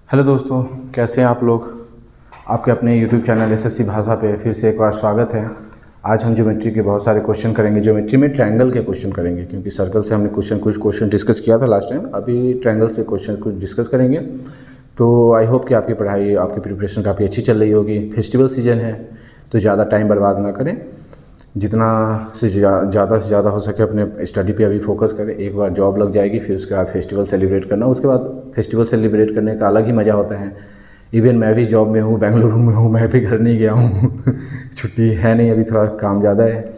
Hello दोस्तों, कैसे हैं आप लोग। आपके अपने यूट्यूब चैनल एसएससी भाषा पे फिर से एक बार स्वागत है। आज हम ज्योमेट्री के बहुत सारे क्वेश्चन करेंगे। ज्योमेट्री में ट्रायंगल के क्वेश्चन करेंगे, क्योंकि सर्कल से हमने कुछ क्वेश्चन डिस्कस किया था लास्ट टाइम। अभी ट्रायंगल से क्वेश्चन कुछ डिस्कस करेंगे। तो आई होप कि आपकी पढ़ाई, आपकी प्रिपरेशन काफ़ी अच्छी चल रही होगी। फेस्टिवल सीजन है तो ज़्यादा टाइम बर्बाद ना करें, जितना से ज़्यादा हो सके अपने स्टडी पे अभी फोकस करें। एक बार जॉब लग जाएगी, फिर उसके बाद फेस्टिवल सेलिब्रेट करना। उसके बाद फेस्टिवल सेलिब्रेट करने का अलग ही मज़ा होता है। इवन मैं भी जॉब में हूँ, बेंगलुरु में हूँ, मैं भी घर नहीं गया हूँ छुट्टी है नहीं, अभी थोड़ा काम ज़्यादा है।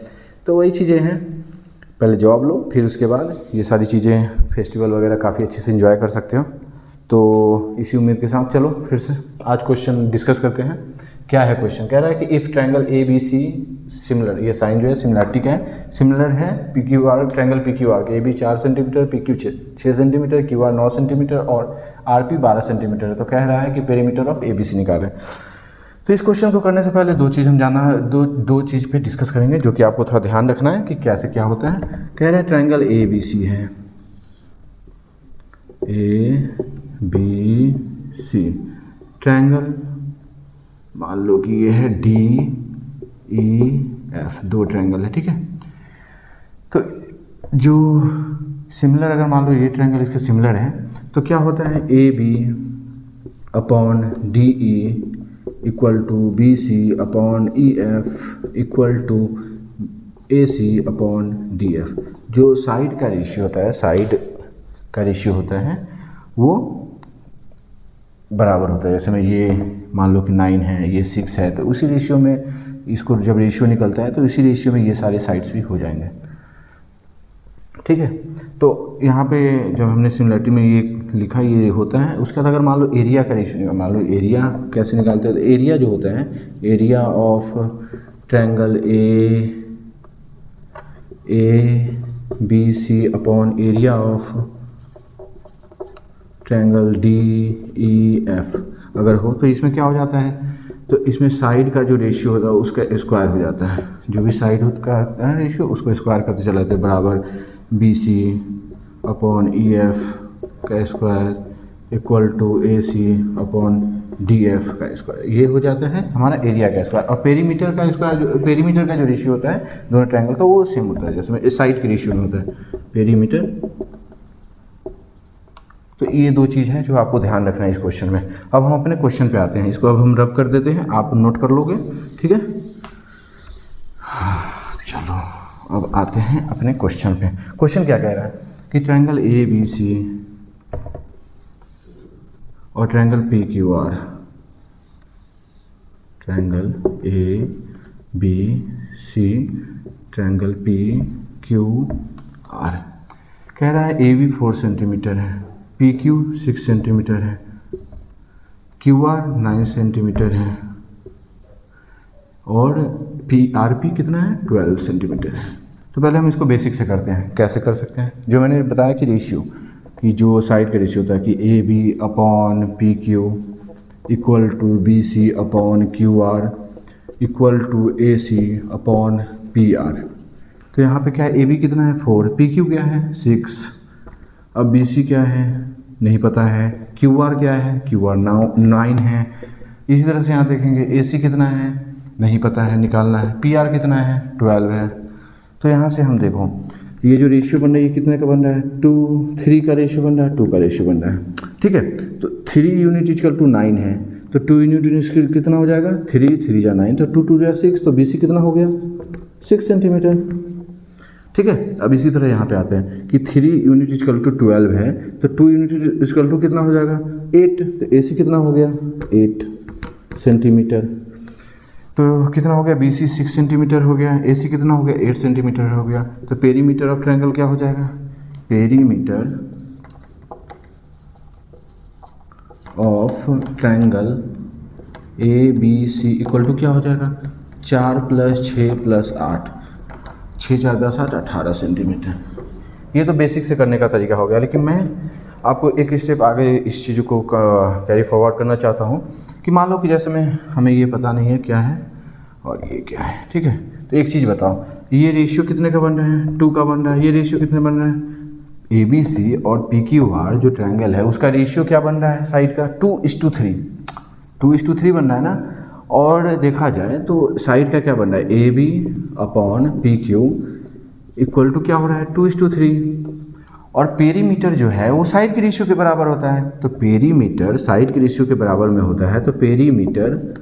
तो वही चीज़ें हैं, पहले जॉब लो, फिर उसके बाद ये सारी चीज़ें फेस्टिवल वगैरह काफ़ी अच्छे से इंजॉय कर सकते हो। तो इसी उम्मीद के साथ चलो फिर से आज क्वेश्चन डिस्कस करते हैं। क्या है क्वेश्चन, कह रहा है कि if triangle A B C similar, ये साइन जो है सिमिलरिटी का है, सिमिलर है P Q R, triangle P Q R के A B 4 centimetre, P Q 6 centimetre, Q are 9 centimetre और आर पी 12 सेंटीमीटर है। तो कह रहा है कि perimeter of A B C निकालें। तो इस क्वेश्चन को करने से पहले दो चीज़ हम दो चीज़ पे डिस्कस करेंगे, जो कि आपको थोड़ा ध्यान रखना है कि कैसे क्या होता है। कह रहे हैं ट्रायंगल ए बी सी है, ए बी सी ट्रायंगल, मान लो कि ये है डी ई एफ, दो ट्रायंगल है, ठीक है। तो जो सिमिलर, अगर मान लो ये ट्रायंगल इसके सिमिलर है तो क्या होता है, a b upon d e equal to b C upon E f equal to A C upon D f. जो साइड का रेशियो होता है, साइड का रेशियो होता है वो बराबर होता है। जैसे में ये मान लो कि 9 है, ये 6 है, तो उसी रेशियो में इसको जब रेशियो निकलता है तो इसी रेशियो में ये सारे साइड्स भी हो जाएंगे, ठीक है। तो यहाँ पे जब हमने सिमिलरिटी में ये लिखा, ये होता है। उसके बाद अगर मान लो एरिया का रेशियो, मान लो एरिया कैसे निकालते हैं, तो एरिया जो होता है, area of triangle A B C upon area of triangle d e f अगर हो, तो इसमें क्या हो जाता है, तो इसमें साइड का जो रेशियो होता है उसका स्क्वायर हो जाता है। जो भी साइड होता है रेशियो, उसको स्क्वायर करते चले जाते हैं, बराबर बी सी अपॉन ई एफ का square equal to A C upon D F का स्क्वायर। ये हो जाता है हमारा एरिया का स्क्वायर। और पेरीमीटर का स्क्वायर, पेरीमीटर का जो रेशियो होता है दोनों ट्रायंगल का, वो सेम होता है, जैसे में इस साइड के रेशियो में होता है पेरीमीटर। तो ये दो चीज़ हैं जो आपको ध्यान रखना है इस क्वेश्चन में। अब हम अपने क्वेश्चन पे आते हैं, इसको अब हम रब कर देते हैं, आप नोट कर लोगे, ठीक है। चलो अब आते हैं अपने क्वेश्चन पे। क्वेश्चन क्या कह रहा है कि ट्रायंगल ए बी सी और triangle P Q R, triangle A B c triangle P Q r, कह रहा है ए बी 4 सेंटीमीटर है, पी क्यू 6 सेंटीमीटर है, क्यू आर 9 सेंटीमीटर है और पी आर पी कितना है, 12 सेंटीमीटर है। तो पहले हम इसको बेसिक से करते हैं। कैसे कर सकते हैं, जो मैंने बताया कि रेशियो, कि जो साइड का रेशियो होता है कि a b upon p q equal to b C upon q r equal to A C upon p r. तो यहाँ पे क्या है, ए बी कितना है 4, पी क्यू क्या है 6, अब बी सी क्या है नहीं पता है, क्यू आर क्या है, क्यू आर 9 है। इसी तरह से यहाँ देखेंगे ए सी कितना है नहीं पता है, निकालना है, पी आर कितना है 12 है। तो यहाँ से हम देखो ये जो रेशियो बन रहा है, ये कितने का बन रहा है, 2-3 का रेशियो बन रहा है, 2 का रेशियो बन रहा है, ठीक है। तो 3 यूनिट इक्वल टू 9 है, तो 2 यूनिट कितना हो जाएगा, 3 जा 9, तो 2 जा 6, तो बी सी कितना हो गया 6 सेंटीमीटर, ठीक है। अब इसी तरह यहाँ पे आते हैं कि 3 यूनिट इक्वल टू 12 है, तो 2 यूनिट इक्वल टू कितना हो जाएगा 8, तो ए सी कितना हो गया 8 सेंटीमीटर। तो कितना हो गया, बी सी 6 सेंटीमीटर हो गया, ए सी कितना हो गया 8 सेंटीमीटर हो गया। तो पेरीमीटर ऑफ ट्रायंगल क्या हो जाएगा, perimeter of triangle A B c equal to क्या हो जाएगा, 4 + 6 + 8, 6 × 4 = 10, 8 18 सेंटीमीटर। ये तो बेसिक से करने का तरीका हो गया, लेकिन मैं आपको एक स्टेप आगे इस चीज़ को कैरी फॉरवर्ड करना चाहता हूँ कि मान लो कि जैसे में हमें ये पता नहीं है क्या है और ये क्या है, ठीक है। तो एक चीज़ बताओ, ये रेशियो कितने का बन रहा है, 2 का बन रहा है, ये रेशियो कितने बन रहा है, ABC और PQR जो ट्रायंगल है उसका रेशियो क्या बन रहा है साइड का 2:3, 2:3 बन रहा है ना। और देखा जाए तो साइड का क्या बन रहा है AB upon PQ equal to क्या हो रहा है 2:3। और पेरीमीटर जो है वो साइड के रेशियो के बराबर होता है, तो पेरीमीटर साइड के रेशियो के बराबर में होता है, तो perimeter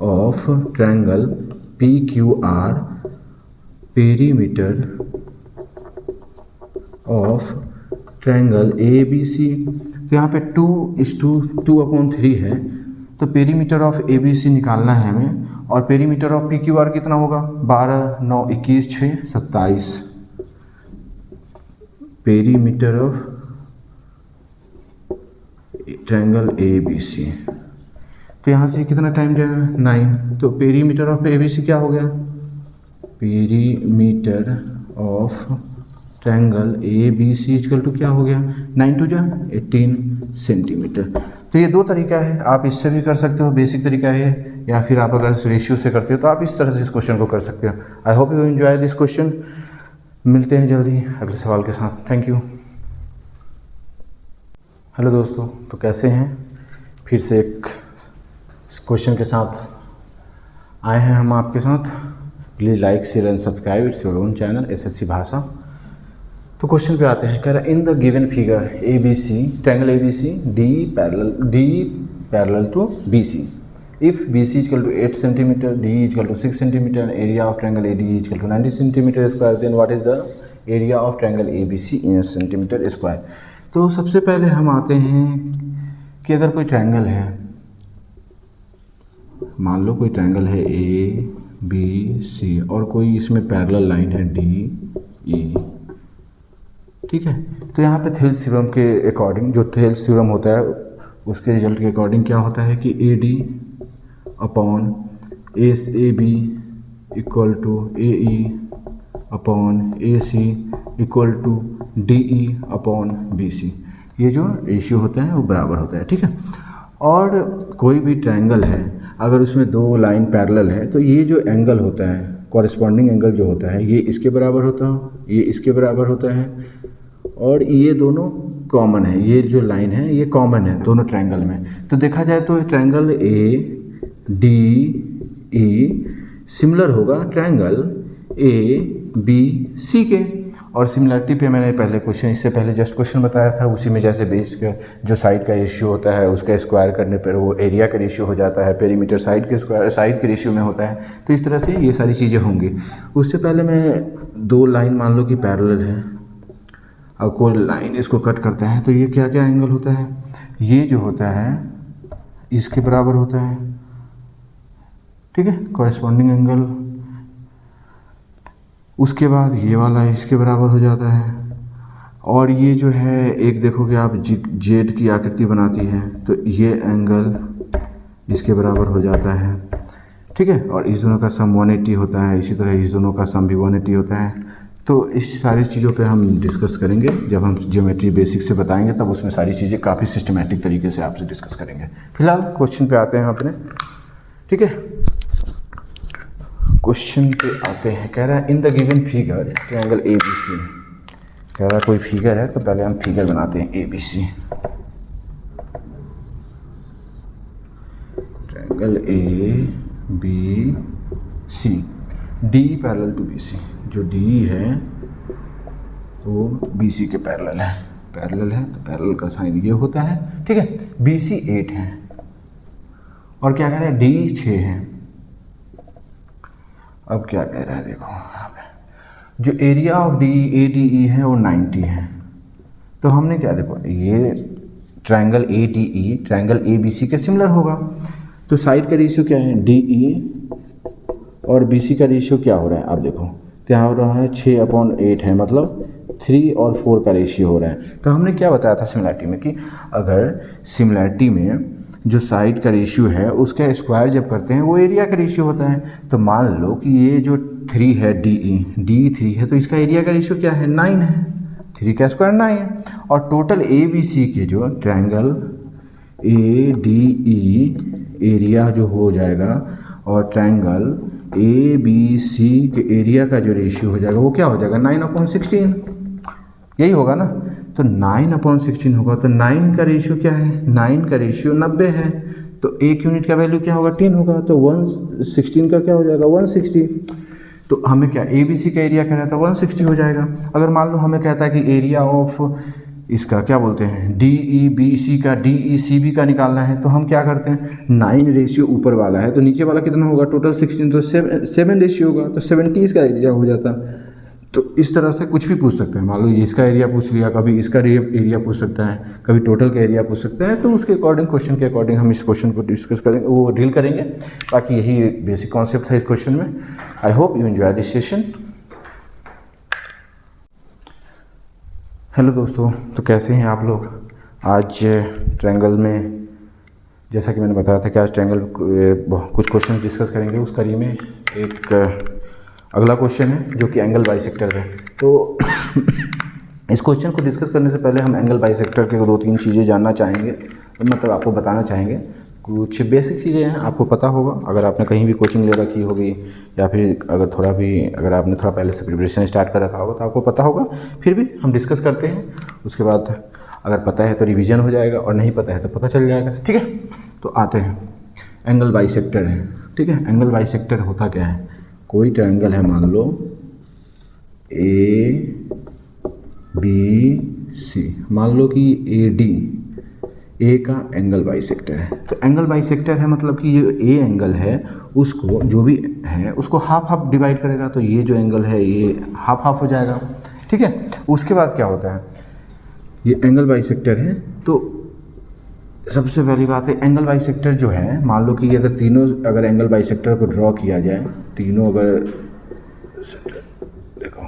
of triangle PQR, perimeter of triangle ABC, तो यहाँ पे 2:2/3 है, तो पेरीमीटर ऑफ ABC निकालना है हमें। और पेरीमीटर ऑफ PQR कितना होगा 12, 9, 21, 6, 27। पेरीमीटर ऑफ ट्रायंगल ABC, तो यहाँ से कितना टाइम जाएगा 9, तो पेरीमीटर ऑफ ABC क्या हो गया, perimeter of triangle ABC equal to क्या हो गया 9 × 18 सेंटीमीटर। तो ये दो तरीका है, आप इससे भी कर सकते हो, बेसिक तरीका है, या फिर आप अगर रेशियो से करते हो तो आप इस तरह से इस क्वेश्चन को कर सकते हो। I hope you enjoy this question. मिलते हैं जल्दी अगले सवाल के साथ। Thank you. हेलो दोस्तों, तो कैसे हैं? फिर से एक क्वेश्चन के साथ आए हैं हम आपके साथ। Please like, share and subscribe it's your own channel SSC भाषा। तो क्वेश्चन पे आते हैं, कह रहा है in the given figure ABC, triangle ABC D parallel to BC, if BC equal to 8 centimetre, D equal to 6 centimetre, area of triangle AD equal to 90 centimetre square, then what is the area of triangle ABC in centimetre square. तो सबसे पहले हम आते हैं कि अगर कोई triangle है, मान लो कोई ट्रायंगल है ABC और कोई इसमें पैरेलल लाइन है DE, ठीक है। तो यहाँ पे थेल्स थ्योरम के अकॉर्डिंग, जो थेल्स थ्योरम होता है उसके रिजल्ट के अकॉर्डिंग क्या होता है कि AD upon AB equal to AE upon AC equal to DE upon BC, ये जो रेशियो होता है वो बराबर होता है, ठीक है। और कोई भी ट्रायंगल है अगर उसमें दो लाइन पैरेलल है तो ये जो एंगल होता है, कॉरेस्पॉन्डिंग एंगल जो होता है, ये इसके बराबर होता है, ये इसके बराबर होता है, और ये दोनों कॉमन है, ये जो लाइन है ये कॉमन है दोनों ट्रायंगल में। तो देखा जाए तो ट्रायंगल ADE सिमिलर होगा ट्रायंगल ABC के। और सिमिलरिटी पे मैंने पहले क्वेश्चन, इससे पहले जस्ट क्वेश्चन बताया था, उसी में जैसे बेस का जो साइड का रेशियो होता है उसका स्क्वायर करने पर वो एरिया का रेशियो हो जाता है, पेरीमीटर साइड के स्क्वायर साइड के रेशियो में होता है, तो इस तरह से ये सारी चीज़ें होंगी। उससे पहले मैं दो लाइन मान लो कि पैरेलल है और कोई लाइन इसको कट करता है, तो ये क्या क्या एंगल होता है, ये जो होता है इसके बराबर होता है, ठीक है, कॉरेस्पॉन्डिंग एंगल। उसके बाद ये वाला इसके बराबर हो जाता है, और ये जो है एक देखोगे आप जेड की आकृति बनाती है, तो ये एंगल इसके बराबर हो जाता है, ठीक है। और इस दोनों का सम 180 होता है, इसी तरह इस दोनों का सम भी 180 होता है। तो इस सारी चीज़ों पे हम डिस्कस करेंगे जब हम ज्योमेट्री बेसिक से बताएंगे, तब उसमें सारी चीज़ें काफ़ी सिस्टमेटिक तरीके से आपसे डिस्कस करेंगे। फिलहाल क्वेश्चन पे आते हैं अपने, ठीक है। क्वेश्चन पे आते हैं, कह रहा है in the given figure triangle ABC, कह रहा है कोई फिगर है, तो पहले हम फिगर बनाते हैं ABC, triangle ABC, D parallel to BC, जो D है वो BC के पैरेलल है, तो पैरेलल का साइन ये होता है, ठीक है। BC 8 है और क्या कह रहा है D 6 है। अब क्या कह रहा है देखो, जो एरिया ऑफ ADE है वो 90 है। तो हमने क्या देखो, ये ट्रायंगल ADE ट्रायंगल ABC के सिमिलर होगा, तो साइड का रेशियो क्या है DE और BC का रेशियो क्या हो रहा है, आप देखो तो यहाँ हो रहा है 6/8 है, मतलब 3 और 4 का रेशियो हो रहा है। तो हमने क्या बताया था सिमिलरिटी में कि अगर सिमिलरिटी में जो साइड का रेशियो है उसका स्क्वायर जब करते हैं वो एरिया का रेशियो होता है। तो मान लो कि ये जो 3 है DE 3 है, तो इसका एरिया का रेशियो क्या है 9 है, 3 का स्क्वायर 9 है। और टोटल ABC के जो ट्रायंगल ADE एरिया जो हो जाएगा और ट्रायंगल ABC के एरिया का जो रेशियो हो जाएगा वो क्या हो जाएगा 9/16। यही होगा ना। तो 9/16 होगा, तो 9 का रेशियो क्या है, 9 का रेशियो 90 है, तो 1 यूनिट का वैल्यू क्या होगा, 10 होगा, तो 1/16 का क्या हो जाएगा, 160। तो हमें क्या ए बी सी का एरिया क्या रहता है, 160 हो जाएगा। अगर मान लो हमें कहता है कि एरिया ऑफ इसका क्या बोलते हैं, डी ई बी सी का, डी ई सी बी का निकालना है, तो हम क्या करते हैं, 9 रेशियो ऊपर वाला है तो नीचे वाला कितना होगा, टोटल 16, तो 7 रेशियो होगा, तो 70 इसका एरिया हो जाता। तो इस तरह से कुछ भी पूछ सकते हैं, मान लो ये इसका एरिया पूछ लिया, कभी इसका एरिया पूछ सकता है, कभी टोटल का एरिया पूछ सकता है, तो उसके अकॉर्डिंग, क्वेश्चन के अकॉर्डिंग हम इस क्वेश्चन को डिस्कस करेंगे, वो डील करेंगे। बाकी यही बेसिक कॉन्सेप्ट था इस क्वेश्चन में। I hope you enjoy this session. Hello दोस्तों, तो कैसे हैं आप लोग। आज ट्रायंगल में, जैसा कि मैंने बताया था कि आज ट्रायंगल कुछ क्वेश्चन डिस्कस करेंगे। उस कड़ी में एक अगला क्वेश्चन है जो कि एंगल बाइसेक्टर है। तो इस क्वेश्चन को डिस्कस करने से पहले हम एंगल बाइसेक्टर के 2-3 चीज़ें जानना चाहेंगे, मतलब आपको बताना चाहेंगे। कुछ बेसिक चीज़ें हैं, आपको पता होगा अगर आपने कहीं भी कोचिंग ले रखी होगी, या फिर अगर आपने थोड़ा पहले से प्रिपरेशन स्टार्ट कर रखा होगा तो आपको पता होगा। फिर भी हम डिस्कस करते हैं, उसके बाद अगर पता है तो रिवीजन हो जाएगा, और नहीं पता है तो पता चल जाएगा। ठीक है, तो आते हैं, एंगल बाइसेक्टर है। ठीक है, एंगल बाइसेक्टर होता क्या है, कोई ट्रायंगल है, मान लो ए बी सी, मान लो कि ए डी, ए का एंगल बाइसेक्टर है। तो एंगल बाइसेक्टर है मतलब कि ये ए एंगल है, उसको जो भी है उसको हाफ हाफ डिवाइड करेगा, तो ये जो एंगल है ये हाफ हाफ हो जाएगा। ठीक है, उसके बाद क्या होता है, ये एंगल बाइसेक्टर है। तो सबसे पहली बात है, एंगल बाइसेक्टर जो है, मान लो कि ये अगर एंगल बाइसेक्टर को ड्रॉ किया जाए, तीनों अगर देखो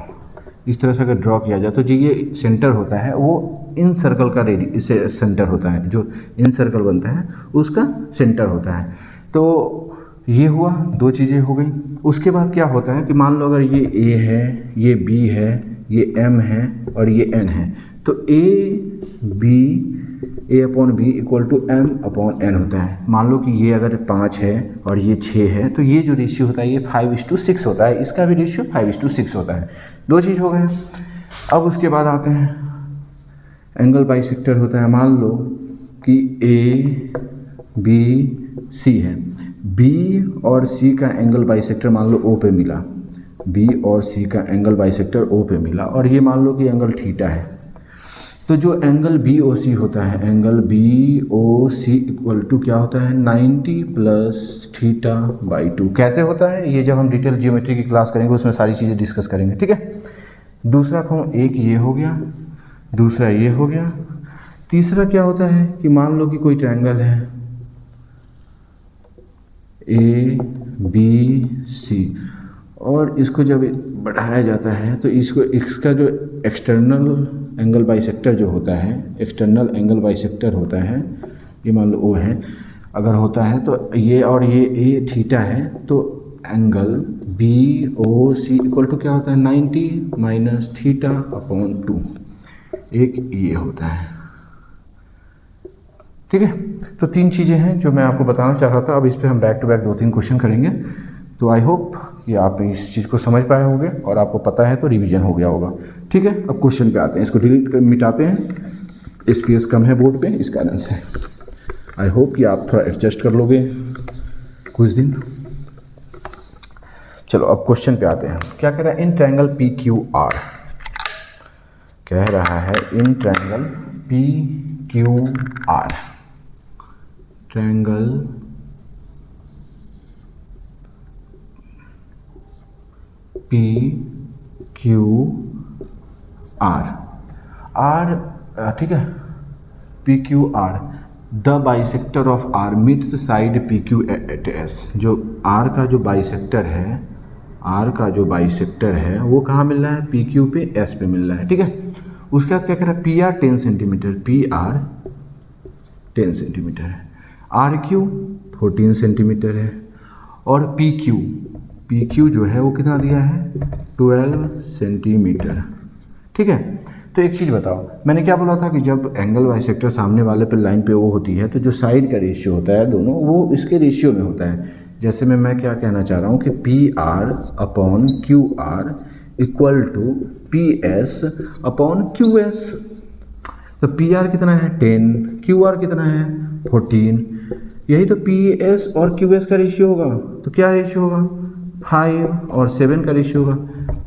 इस तरह से अगर ड्रॉ किया जाए, तो जो ये सेंटर होता है वो इन सर्कल का इससे सेंटर होता है, जो इन सर्कल बनता है उसका सेंटर होता है। तो ये हुआ, 2 चीज़ें हो गई। उसके बाद क्या होता है कि मान लो अगर ये ए है, ये बी है, ये एम है और ये एन है, तो A upon B equal to M upon N होता है। मान लो कि ये अगर 5 है और ये 6 है, तो ये जो रेशियो होता है ये 5:6 होता है, इसका भी रेशियो 5:6 होता है। 2 चीज़ हो गए। अब उसके बाद आते हैं, एंगल बाइसेक्टर होता है, मान लो कि ए बी सी है, बी और सी का एंगल बाइसेक्टर मान लो ओ पे मिला, बी और सी का एंगल बाइसेक्टर ओ पे मिला, और ये मान लो कि एंगल थीटा है। तो जो एंगल बी ओ सी होता है, angle b o c equal to क्या होता है, 90 + θ/2। कैसे होता है ये जब हम डिटेल जियोमेट्री की क्लास करेंगे उसमें सारी चीज़ें डिस्कस करेंगे। ठीक है, दूसरा फॉर्म, एक ये हो गया, दूसरा ये हो गया। तीसरा क्या होता है कि मान लो कि कोई ट्रायंगल है ए बी सी, और इसको जब बढ़ाया जाता है तो इसका जो एक्सटर्नल एंगल बाइसेक्टर जो होता है, एक्सटर्नल एंगल बाइसेक्टर होता है, ये मान लो ओ है, अगर होता है तो ये और ये ए थीटा है, तो angle b o c equal to क्या होता है, 90 - θ/2, एक ये होता है। ठीक है, तो 3 चीज़ें हैं जो मैं आपको बताना चाह रहा था। अब इस पर हम बैक टू बैक 2-3 क्वेश्चन करेंगे। तो आई होप कि आप इस चीज़ को समझ पाए होंगे और आपको पता है तो रिवीजन हो गया होगा। ठीक है, अब क्वेश्चन पे आते हैं, इसको मिटाते हैं, स्पेस कम है बोर्ड पे इस कारण से। आई होप कि आप थोड़ा एडजस्ट कर लोगे कुछ दिन। चलो अब क्वेश्चन पे आते हैं। क्या कह रहा है, in triangle P Q r, कह रहा है in triangle P Q R, triangle P Q r, ठीक है, P Q r, the bisector of r meets side p q at s. जो आर का जो बाइसेक्टर है, आर का जो बाइसेक्टर है वो कहाँ मिल रहा है, पी क्यू पे एस पे मिल रहा है। ठीक है, उसके बाद क्या कह रहा है, P R 10 centimetre, P R 10 centimetre है, आर क्यू 14 सेंटीमीटर है, और पी क्यू जो है वो कितना दिया है, 12 सेंटीमीटर। ठीक है, तो एक चीज़ बताओ, मैंने क्या बोला था कि जब एंगल बाइसेक्टर सामने वाले पे लाइन पे वो होती है तो जो साइड का रेशियो होता है दोनों, वो इसके रेशियो में होता है। जैसे मैं क्या कहना चाह रहा हूँ कि p r upon q r equal to p s upon q s. तो पी आर कितना है 10, क्यू आर कितना है 14, यही तो पी एस और क्यू एस का रेशियो होगा। तो क्या रेशियो होगा 5 और 7 का रेशियो होगा,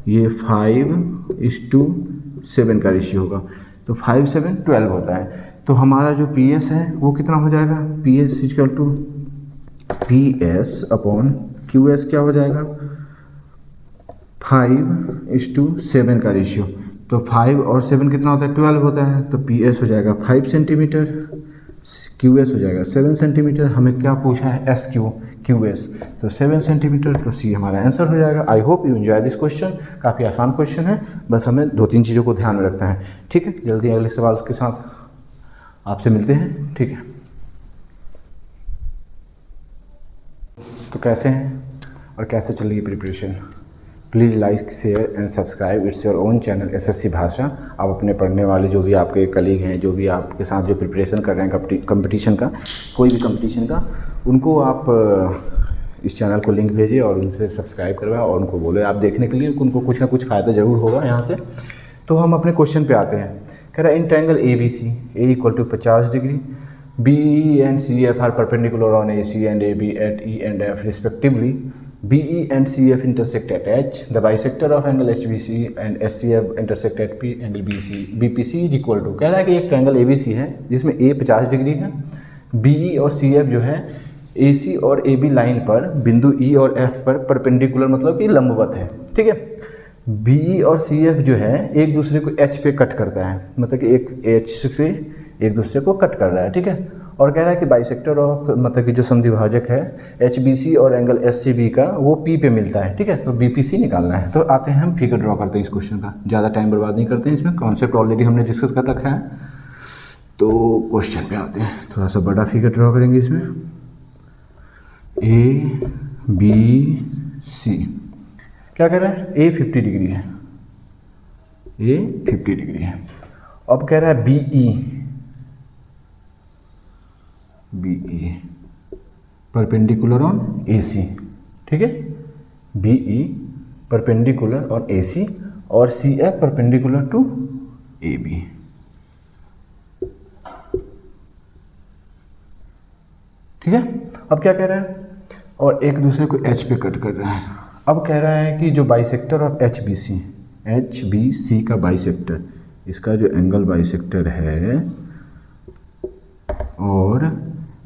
ये 5:7 का रेशियो होगा। तो 5 7 12 होता है। तो हमारा जो पी एस है वो कितना हो जाएगा, p s equal to p s upon q s क्या हो जाएगा 5:7 का रेशियो। तो 5 और 7 कितना होता है 12 होता है। तो पी एस हो जाएगा 5 सेंटीमीटर, क्यू एस हो जाएगा 7 सेंटीमीटर। हमें क्या पूछा है एस क्यू एस, तो 7 सेंटीमीटर। तो सी हमारा आंसर हो जाएगा। I hope you enjoy this question. काफ़ी आसान क्वेश्चन है, बस हमें 2-3 चीज़ों को ध्यान में रखना है। ठीक है, जल्दी अगले सवाल के साथ आपसे मिलते हैं। ठीक है, तो कैसे हैं और कैसे चल रही है preparation? Please like share and subscribe, it's your own channel SSC भाषा। आप अपने पढ़ने वाले जो भी आपके कलीग हैं, जो भी आपके साथ जो प्रिपरेशन कर रहे हैं कंपटीशन का, कोई भी कंपटीशन का, उनको आप इस चैनल को लिंक भेजिए और उनसे सब्सक्राइब करवाएं और उनको बोले आप देखने के लिए, उनको कुछ ना कुछ फ़ायदा ज़रूर होगा यहाँ से। तो हम अपने क्वेश्चन पे आते हैं। कह रहा है in triangle A B c a equal to 50 degree, b e and c f are perpendicular on a c and a b at e and f respectively, BE and CF intersect at H, the bisector of angle HBC and SCF intersect at P, angle BPC is equal to। कह रहा है कि एक triangle ABC है जिसमें A 50 degree है, BE और CF जो है AC और AB लाइन पर बिंदु E और F पर परपेंडिकुलर मतलब कि लंबवत है। ठीक है, BE और CF जो है एक दूसरे को H पे कट करता है, मतलब कि एक H पे एक दूसरे को कट कर रहा है। ठीक है, और कह रहा है कि बाइसेक्टर ऑफ मतलब कि जो समद्विभाजक है HBC और एंगल SCB का वो P पे मिलता है। ठीक है, तो BPC निकालना है। तो आते हैं हम फिगर ड्रॉ करते हैं इस क्वेश्चन का, ज़्यादा टाइम बर्बाद नहीं करते हैं, इसमें कॉन्सेप्ट ऑलरेडी हमने डिस्कस कर रखा है। तो क्वेश्चन पे आते हैं, थोड़ा सा बड़ा फिगर ड्रॉ करेंगे इसमें। ABC क्या कह रहा है, A 50 डिग्री है, A 50 डिग्री है। अब कह रहा है BE परपेंडिकुलर ऑन AC। ठीक है, BE परपेंडिकुलर ऑन AC और CF परपेंडिकुलर टू AB। ठीक है, अब क्या कह रहा है, और एक दूसरे को H पे कट कर रहा है। अब कह रहा है कि जो बाइसेक्टर ऑफ HBC का बाइसेक्टर, इसका जो एंगल बाइसेक्टर है और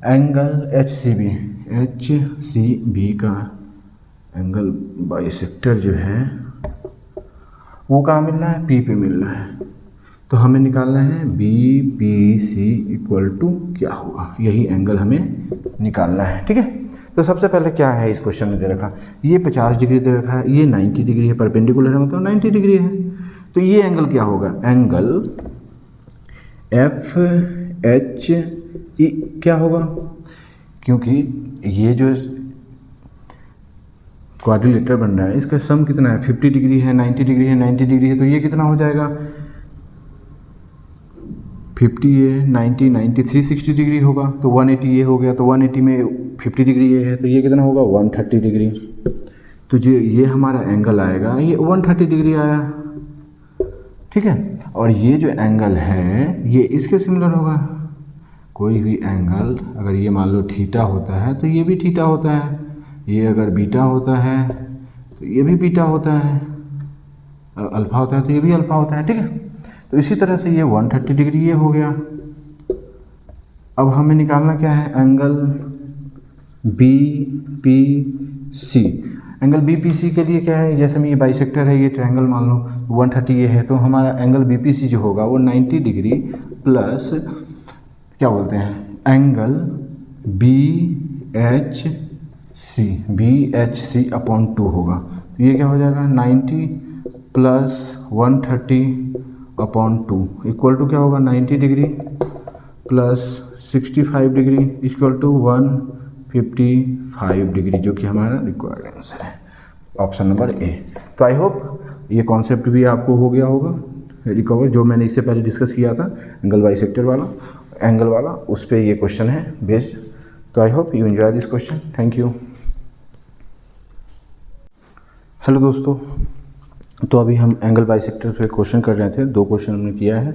एंगल HCB का एंगल बाइसेक्टर जो है वो कहाँ मिल रहा है, P पे मिल रहा है। तो हमें निकालना है BPC इक्वल टू क्या होगा, यही एंगल हमें निकालना है। ठीक है, तो सबसे पहले क्या है इस क्वेश्चन में दे रखा, ये 50 डिग्री दे रखा है, ये 90 डिग्री है, परपेंडिकुलर है मतलब 90 डिग्री है। तो ये एंगल क्या होगा, एंगल FHE क्या होगा, क्योंकि ये जो क्वाड्रिलेटर बन रहा है इसका सम कितना है, 50 डिग्री है, 90 डिग्री है, 90 डिग्री है, तो ये कितना हो जाएगा 50 है, 90 90 360 डिग्री होगा। तो 180 ये हो गया, तो 180 में 50 डिग्री ये है, तो ये कितना होगा 130 डिग्री। तो जो ये हमारा एंगल आएगा ये 130 डिग्री आया। ठीक है, और ये जो एंगल है ये इसके सिमिलर होगा। कोई भी एंगल अगर ये मान लो थीटा होता है तो ये भी थीटा होता है, ये अगर बीटा होता है तो ये भी बीटा होता है, अल्फा होता है तो ये भी अल्फा होता है। ठीक है, तो इसी तरह से ये 130 डिग्री ये हो गया। अब हमें निकालना क्या है, एंगल BPC। एंगल BPC के लिए क्या है, जैसे में ये बाइसेक्टर है, ये ट्रायंगल मान लो 130 ये है, तो हमारा एंगल BPC जो होगा वो 90 डिग्री प्लस क्या बोलते हैं एंगल BHC अपॉन 2 होगा। तो ये क्या हो जाएगा 90 प्लस 130 अपॉन 2 इक्वल टू क्या होगा 90 degree plus 65 degree equal to 155 degree, जो कि हमारा रिक्वायर्ड आंसर है, ऑप्शन नंबर ए। तो आई होप ये कॉन्सेप्ट भी आपको हो गया होगा रिकवर, जो मैंने इससे पहले डिस्कस किया था एंगल बाइसेक्टर वाला, एंगल वाला, उस पर ये क्वेश्चन है बेस्ड। तो I hope you enjoy this question, thank you. Hello दोस्तों, तो अभी हम एंगल बाइसेक्टर पे क्वेश्चन कर रहे थे, 2 क्वेश्चन हमने किया है।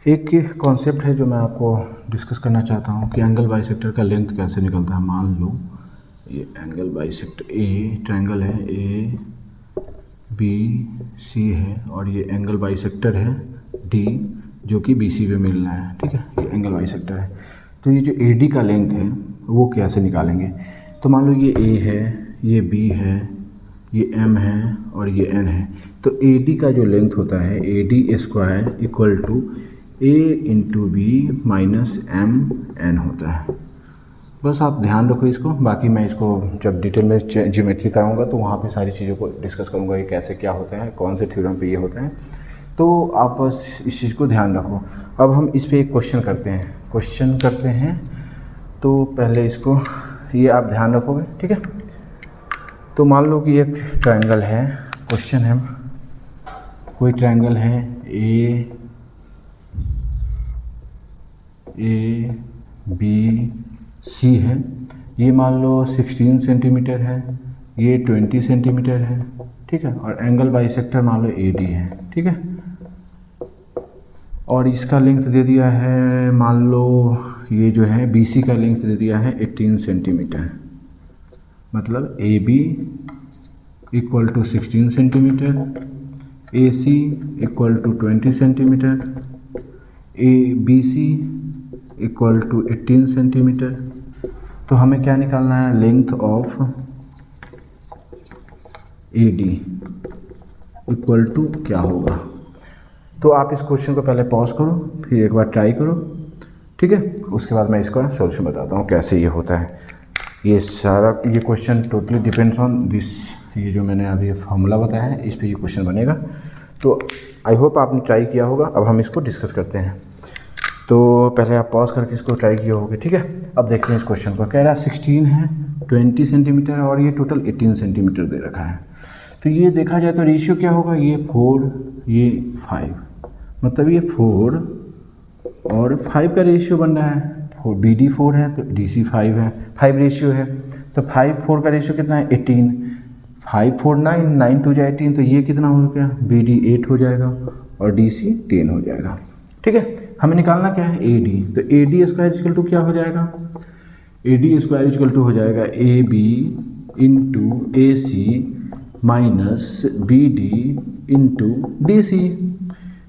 एक कॉन्सेप्ट है जो मैं आपको डिस्कस करना चाहता हूँ कि एंगल बाइसेक्टर का लेंथ कैसे निकलता है। मान लो ये एंगल बाइसेक्टर ए ट्रायंगल है, ए बी सी है, और ये एंगल बाइसेक्टर है डी जो कि बी सी पे मिल रहा है, ठीक है। ये एंगल बाइसेक्टर है। तो ये जो ए डी का लेंथ है वो कैसे निकालेंगे। तो मान लो ये ए है, ये बी है, ये एम है और ये एन है। तो ए डी का जो लेंथ होता है a d square equal to a into b minus m n होता है। बस आप ध्यान रखो इसको, बाकी मैं इसको जब डिटेल में ज्योमेट्री कराऊंगा तो वहाँ पे सारी चीज़ों को डिस्कस करूंगा, ये कैसे क्या होता है, कौन से थ्योरम पे ये होता है। तो आप बस इस चीज़ को ध्यान रखो। अब हम इस पे एक क्वेश्चन करते हैं। तो पहले इसको ये आप ध्यान रखोगे, ठीक है। तो मान लो कि एक ट्रायंगल है, क्वेश्चन है कोई ट्रायंगल है ए बी सी है। ये मान लो 16 सेंटीमीटर है, ये 20 सेंटीमीटर है, ठीक है। और एंगल बाइसेक्टर मान लो ए डी है, ठीक है। और इसका लेंथ दे दिया है, मान लो ये जो है बी सी का लेंथ दे दिया है 18 सेंटीमीटर। मतलब a b equal to 16 centimetre, a c equal to 20 centimetre, a B c equal to 18 centimetre. तो हमें क्या निकालना है, length of a d equal to क्या होगा। तो आप इस क्वेश्चन को पहले पॉज करो, फिर एक बार ट्राई करो, ठीक है। उसके बाद मैं इसका सॉल्यूशन बताता हूँ कैसे ये होता है। ये सारा ये question totally depends on this, ये जो मैंने अभी फॉर्मूला बताया है इस पे ये क्वेश्चन बनेगा। तो आई होप आपने ट्राई किया होगा। अब हम इसको डिस्कस करते हैं। तो पहले आप पॉज करके इसको ट्राई किए होगे, ठीक है। अब देखते हैं इस क्वेश्चन को। कह रहा है 16 है, 20 सेंटीमीटर और ये टोटल 18 सेंटीमीटर दे रखा है। तो ये देखा जाए तो रेशियो क्या होगा, ये 4 ये 5, मतलब ये 4 और 5 का रेशियो बन रहा है। बी डी 4 है तो डी सी 5 है, 5 रेशियो है। तो 5 4 का रेशियो कितना है, 18। 5 4 9, 9 2 जा 18, तो ये कितना हो गया, बी डी 8 हो जाएगा और डी सी 10 हो जाएगा, ठीक है। हमें निकालना क्या है, ए डी। तो a d square equal to क्या हो जाएगा, a d square equal to हो जाएगा a b into a c minus b d into d c.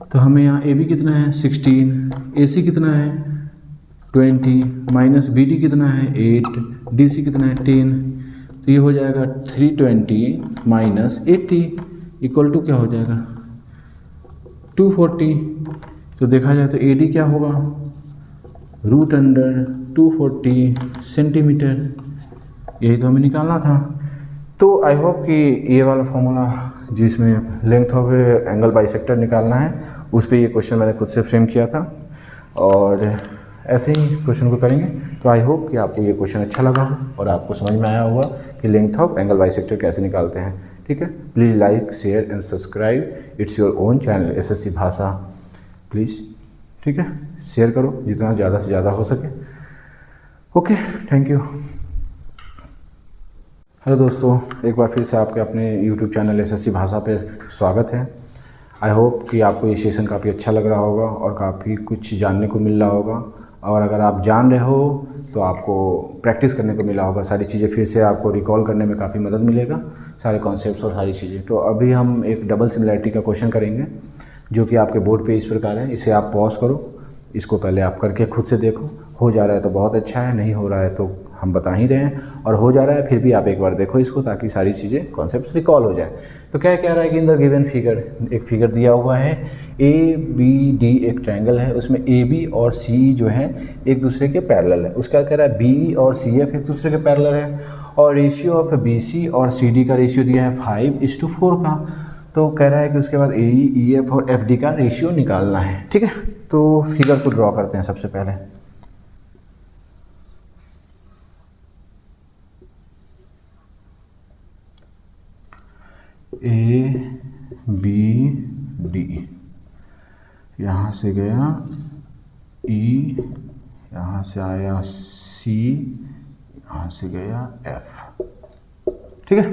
तो हमें यहाँ ए बी कितना है 16, ए सी कितना है 20, माइनस बी डी कितना है 8, डी सी कितना है 10। तो ये हो जाएगा 320 माइनस 80 इक्वल टू क्या हो जाएगा 240। तो देखा जाए तो ए डी क्या होगा, √240 सेंटीमीटर। यही तो हमें निकालना था। तो आई होप कि ये वाला फॉर्मूला जिसमें लेंथ ऑफ एंगल बाइसेक्टर निकालना है उस पर ये क्वेश्चन मैंने खुद से फ्रेम किया था, और ऐसे ही क्वेश्चन को करेंगे। तो आई होप कि आपको ये क्वेश्चन अच्छा लगा हो और आपको समझ में आया होगा कि लेंथ ऑफ एंगल बाइसेक्टर कैसे निकालते हैं, ठीक है। Please like share and subscribe, it's your own channel SSC भाषा, प्लीज़, ठीक है। शेयर करो जितना ज़्यादा से ज़्यादा हो सके। Okay, thank you. हेलो दोस्तों, एक बार फिर से आपके अपने यूट्यूब चैनल एसएससी भाषा पे स्वागत है। आई होप कि आपको ये सेशन काफ़ी अच्छा लग रहा होगा और काफ़ी कुछ जानने को मिल रहा होगा, और अगर आप जान रहे हो तो आपको प्रैक्टिस करने को मिला होगा। सारी चीज़ें फिर से आपको रिकॉल करने में काफ़ी मदद मिलेगा, सारे कॉन्सेप्ट्स और सारी चीज़ें। तो अभी हम एक डबल सिमिलैरिटी का क्वेश्चन करेंगे जो कि आपके बोर्ड पे इस प्रकार है। इसे आप पॉज करो, इसको पहले आप करके खुद से देखो। हो जा रहा है तो बहुत अच्छा है, नहीं हो रहा है तो हम बता ही रहे हैं, और हो जा रहा है फिर भी आप एक बार देखो इसको, ताकि सारी चीज़ें कॉन्सेप्ट रिकॉल हो जाए। तो क्या कह रहा है कि इन द गिवन फिगर, एक फिगर दिया हुआ है, ए बी डी एक ट्रायंगल है, उसमें ए बी और सी जो है एक दूसरे के पैरेलल है। उसका कह रहा है बी और सी एफ एक दूसरे के पैरेलल है, और रेशियो ऑफ बी सी और सी डी का रेशियो दिया है 5:4 का। तो कह रहा है कि उसके बाद ए ई एफ और एफ डी का रेशियो निकालना है, ठीक है। तो फिगर को ड्रॉ करते हैं सबसे पहले। ए बी डी, यहाँ से गया ई, यहाँ से आया सी, यहाँ से गया एफ, ठीक है।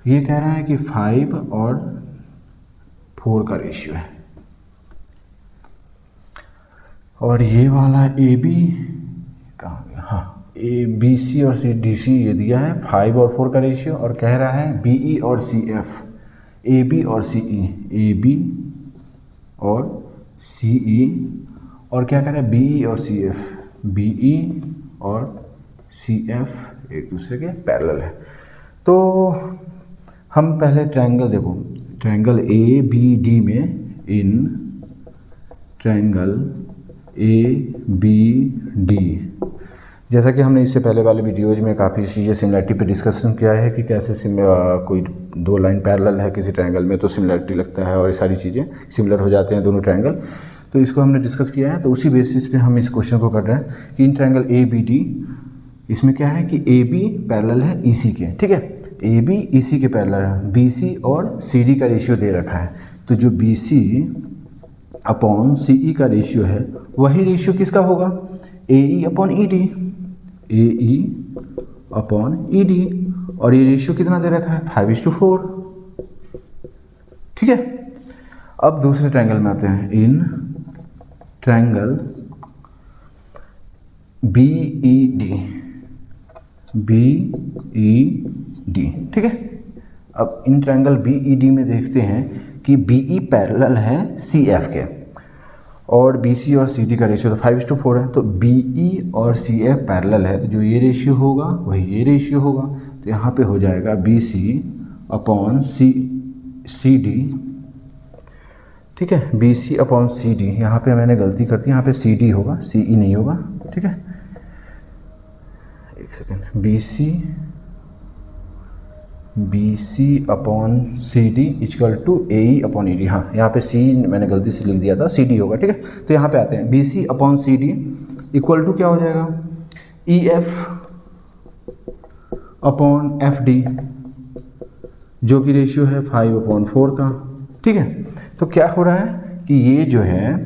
ये कह रहा है कि 5 और 4 का रेशियो है। और ये वाला ए बी कहाँ गया, हाँ ए बी सी और सी डी सी ये दिया है 5 और 4 का रेशियो, और कह रहा है बी ई और सी एफ, ए बी और सी ई, ए बी और सी ई, और क्या कह रहा है बी ई और सी एफ, बी ई और सी एफ एक दूसरे के पैरेलल है। तो हम पहले ट्रायंगल देखो, ट्रायंगल ए बी डी में, in triangle A b d, जैसा कि हमने इससे पहले वाले वीडियोज में काफ़ी चीज़ें सिमिलरिटी पे डिस्कशन किया है कि कैसे कोई दो लाइन पैरेलल है किसी ट्रायंगल में तो सिमिलरिटी लगता है और ये सारी चीज़ें सिमिलर हो जाते हैं दोनों ट्रायंगल, तो इसको हमने डिस्कस किया है। तो उसी बेसिस पे हम इस क्वेश्चन को कर रहे हैं कि in triangle A b d, इसमें क्या है कि ए बी पैरेलल है ई सी के, ठीक है, ए बी ई सी के पैरेलल है, बी सी और सी डी का रेशियो दे रखा है, तो जो बी सी अपॉन सी ई का रेशियो है वही रेशियो किसका होगा, ए ई अपॉन ई डी, ए ई अपॉन ई डी, और ये रेशियो कितना दे रखा है 5:4, ठीक है। अब दूसरे ट्रायंगल में आते हैं, in triangle b e d, b e d, ठीक है। अब in triangle b e d में देखते हैं कि बी ई पैरेलल है सी एफ के, और बी सी और सी डी का रेशियो तो 5:4 है, तो बी ई और सी एफ पैरेलल है, तो जो ये रेशियो होगा वही ये रेशियो होगा, तो यहाँ पे हो जाएगा बी सी अपॉन सी डी, ठीक है, बी सी अपॉन सी डी, यहाँ पे मैंने गलती कर दी, यहाँ पे सी डी होगा, सी ई नहीं होगा, ठीक है, एक second, b C upon c d equal to a e upon e d, हाँ यहाँ पे सी मैंने गलती से लिख दिया था, सी डी होगा, ठीक है। तो यहाँ पे आते हैं, b C upon c d equal to क्या हो जाएगा, e f upon f d, जो कि रेशियो है 5/4 का, ठीक है। तो क्या हो रहा है कि ये जो है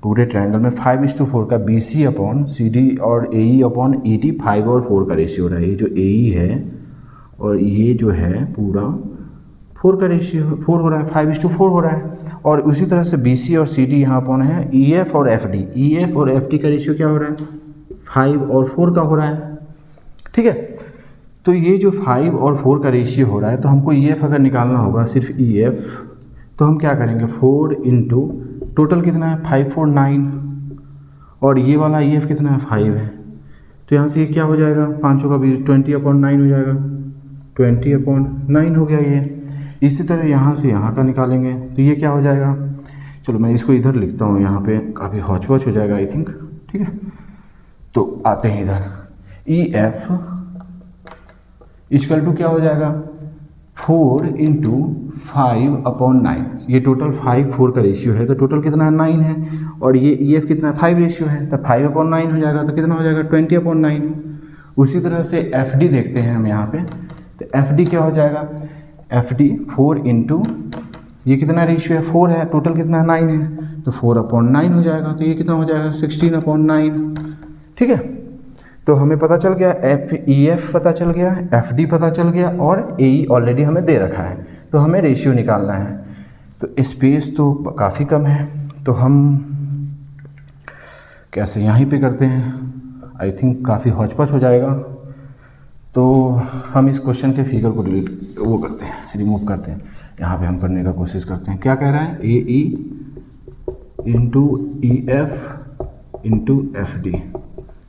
पूरे ट्रायंगल में 5:4 का बी सी अपॉन सी डी और a e upon e D 5 और 4 का रेशियो हो रहा है, ये जो ए ई है और ये जो है पूरा 4 का रेशियो 4 हो रहा है, 5:4 हो रहा है। और उसी तरह से बी सी और सी डी यहाँ अपॉन है ई एफ और एफ डी, ई एफ और एफ डी का रेशियो क्या हो रहा है 5 और 4 का हो रहा है, ठीक है। तो ये जो 5 और 4 का रेशियो हो रहा है, तो हमको ई एफ अगर निकालना होगा सिर्फ ई एफ, तो हम क्या करेंगे 4 इंटू टोटल कितना है 5 4 9, और ये वाला ई एफ कितना है 5 है, तो यहाँ से ये क्या हो जाएगा, पाँचों का भी 20/9 हो जाएगा, 20/9 हो गया ये। इसी तरह यहाँ से यहाँ का निकालेंगे तो ये क्या हो जाएगा, चलो मैं इसको इधर लिखता हूँ, यहाँ पे काफ़ी हौच पौच हो जाएगा आई थिंक, ठीक है। तो आते हैं इधर, ई एफ इक्वल टू क्या हो जाएगा 4 इंटू 5/9, ये टोटल 5 4 का रेशियो है, तो टोटल कितना है 9 है, और ये ई एफ कितना है 5 रेशियो है, तो 5/9 हो जाएगा, तो कितना हो जाएगा 20/9। उसी तरह से एफ डी देखते हैं हम यहाँ पे, तो एफ डी क्या हो जाएगा, एफ डी 4 इंटू ये कितना रेशियो है 4 है, टोटल कितना है 9 है, तो 4/9 हो जाएगा, तो ये कितना हो जाएगा 16/9, ठीक है। तो हमें पता चल गया एफ ई एफ पता चल गया, एफ डी पता चल गया, और ए ई ऑलरेडी हमें दे रखा है, तो हमें रेशियो निकालना है। तो स्पेस तो काफ़ी कम है, तो हम कैसे यहीं पे करते हैं, आई थिंक काफ़ी हौच-पौच हो जाएगा, तो हम इस क्वेश्चन के फिगर को वो करते हैं, रिमूव करते हैं, यहाँ पे हम करने का कोशिश करते हैं। क्या कह रहा है, A E into E F into F D,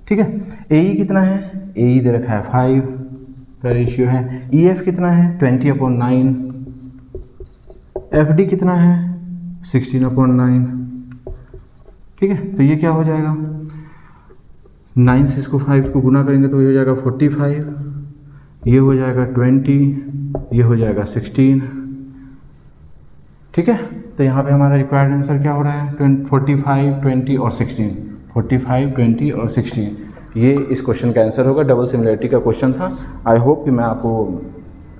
ठीक है। ए ई कितना है, ए ई दे रखा है 5 का रेशियो है, ई एफ कितना है 20/9, एफ डी कितना है 16/9, ठीक है। तो ये क्या हो जाएगा, 9 से इसको 5 को गुना करेंगे तो ये हो जाएगा 45, ये हो जाएगा 20, ये हो जाएगा 16, ठीक है। तो यहाँ पे हमारा रिक्वायर्ड आंसर क्या हो रहा है 45 20 और 16, 45 20 और 16, ये इस क्वेश्चन का आंसर होगा। डबल सिमिलरिटी का क्वेश्चन था। आई होप कि मैं आपको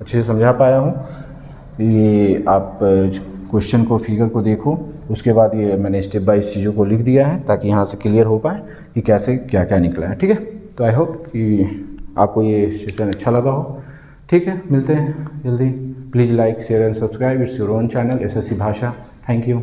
अच्छे से समझा पाया हूँ। ये आप क्वेश्चन को फिगर को देखो, उसके बाद ये मैंने स्टेप बाय चीज़ों को लिख दिया है ताकि यहाँ से क्लियर हो पाए कि कैसे क्या क्या निकला है, ठीक है। तो आई होप कि आपको ये सेशन अच्छा लगा हो, ठीक है। मिलते हैं जल्दी। Please like share and subscribe, it's your own channel SSC भाषा। Thank you.